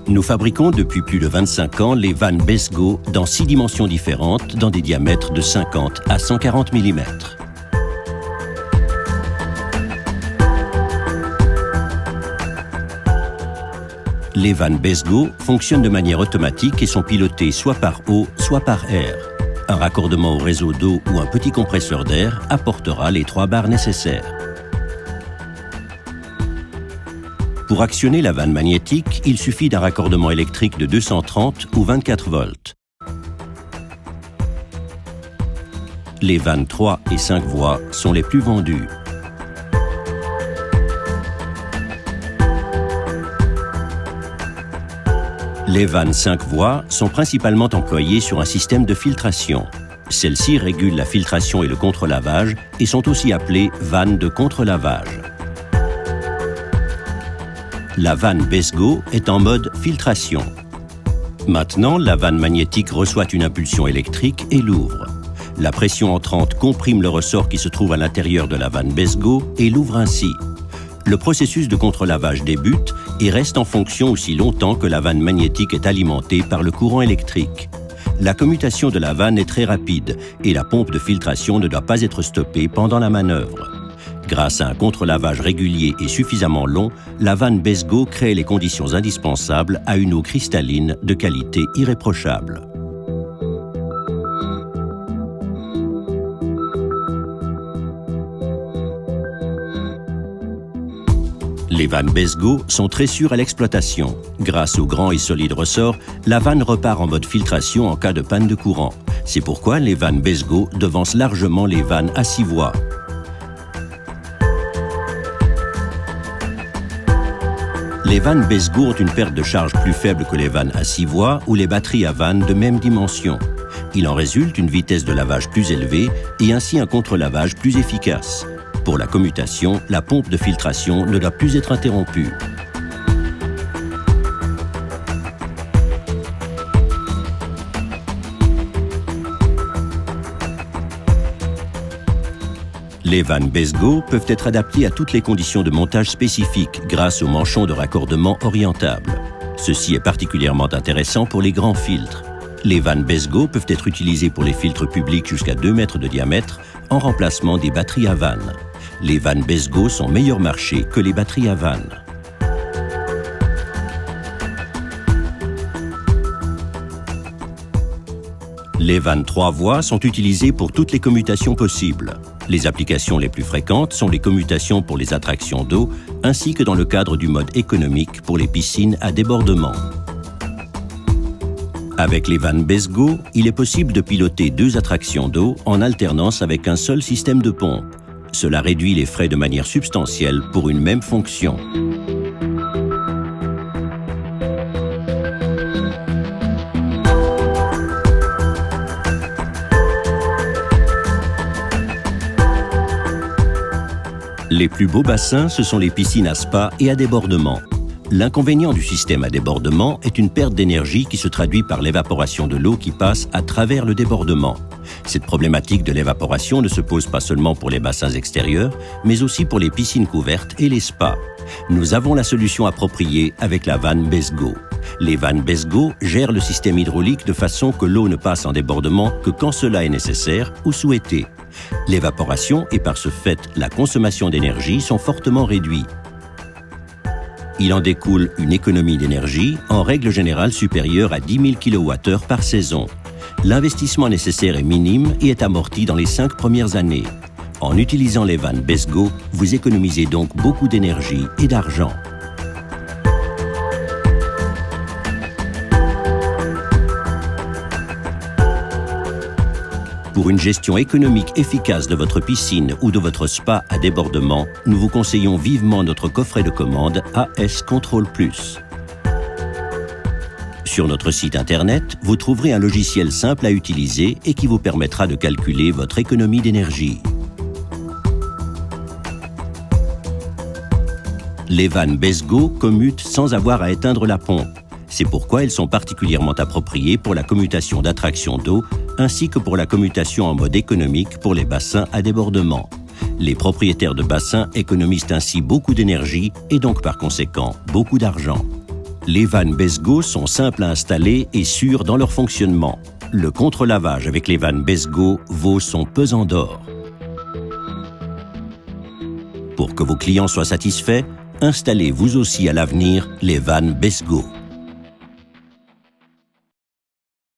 Nous fabriquons depuis plus de 25 ans les vannes Besgo dans 6 dimensions différentes, dans des diamètres de 50 à 140 mm. Les vannes Besgo fonctionnent de manière automatique et sont pilotées soit par eau, soit par air. Un raccordement au réseau d'eau ou un petit compresseur d'air apportera les 3 bars nécessaires. Pour actionner la vanne magnétique, il suffit d'un raccordement électrique de 230 ou 24 volts. Les vannes 3 et 5 voies sont les plus vendues. Les vannes 5 voies sont principalement employées sur un système de filtration. Celles-ci régulent la filtration et le contre-lavage et sont aussi appelées vannes de contre-lavage. La vanne Besgo est en mode filtration. Maintenant, la vanne magnétique reçoit une impulsion électrique et l'ouvre. La pression entrante comprime le ressort qui se trouve à l'intérieur de la vanne Besgo et l'ouvre ainsi. Le processus de contre-lavage débute et reste en fonction aussi longtemps que la vanne magnétique est alimentée par le courant électrique. La commutation de la vanne est très rapide et la pompe de filtration ne doit pas être stoppée pendant la manœuvre. Grâce à un contre-lavage régulier et suffisamment long, la vanne Besgo crée les conditions indispensables à une eau cristalline de qualité irréprochable. Les vannes Besgo sont très sûres à l'exploitation. Grâce au grand et solide ressort, la vanne repart en mode filtration en cas de panne de courant. C'est pourquoi les vannes Besgo devancent largement les vannes à 6 voies. Les vannes Besgo ont une perte de charge plus faible que les vannes à 6 voies ou les batteries à vannes de même dimension. Il en résulte une vitesse de lavage plus élevée et ainsi un contre-lavage plus efficace. Pour la commutation, la pompe de filtration ne doit plus être interrompue. Les vannes Besgo peuvent être adaptées à toutes les conditions de montage spécifiques grâce aux manchons de raccordement orientables. Ceci est particulièrement intéressant pour les grands filtres. Les vannes Besgo peuvent être utilisées pour les filtres publics jusqu'à 2 mètres de diamètre en remplacement des batteries à vannes. Les vannes Besgo sont meilleur marché que les batteries à vannes. Les vannes 3 voies sont utilisées pour toutes les commutations possibles. Les applications les plus fréquentes sont les commutations pour les attractions d'eau, ainsi que dans le cadre du mode économique pour les piscines à débordement. Avec les vannes Besgo, il est possible de piloter 2 attractions d'eau en alternance avec un seul système de pompe. Cela réduit les frais de manière substantielle pour une même fonction. Les plus beaux bassins, ce sont les piscines à spa et à débordement. L'inconvénient du système à débordement est une perte d'énergie qui se traduit par l'évaporation de l'eau qui passe à travers le débordement. Cette problématique de l'évaporation ne se pose pas seulement pour les bassins extérieurs, mais aussi pour les piscines couvertes et les spas. Nous avons la solution appropriée avec la vanne Besgo. Les vannes Besgo gèrent le système hydraulique de façon que l'eau ne passe en débordement que quand cela est nécessaire ou souhaité. L'évaporation et par ce fait la consommation d'énergie sont fortement réduites. Il en découle une économie d'énergie, en règle générale supérieure à 10 000 kWh par saison. L'investissement nécessaire est minime et est amorti dans les 5 premières années. En utilisant les vannes Besgo, vous économisez donc beaucoup d'énergie et d'argent. Pour une gestion économique efficace de votre piscine ou de votre spa à débordement, nous vous conseillons vivement notre coffret de commande AS Control Plus. Sur notre site internet, vous trouverez un logiciel simple à utiliser et qui vous permettra de calculer votre économie d'énergie. Les vannes Besgo commutent sans avoir à éteindre la pompe. C'est pourquoi elles sont particulièrement appropriées pour la commutation d'attraction d'eau ainsi que pour la commutation en mode économique pour les bassins à débordement. Les propriétaires de bassins économisent ainsi beaucoup d'énergie et donc par conséquent beaucoup d'argent. Les vannes Besgo sont simples à installer et sûres dans leur fonctionnement. Le contre-lavage avec les vannes Besgo vaut son pesant d'or. Pour que vos clients soient satisfaits, installez vous aussi à l'avenir les vannes Besgo.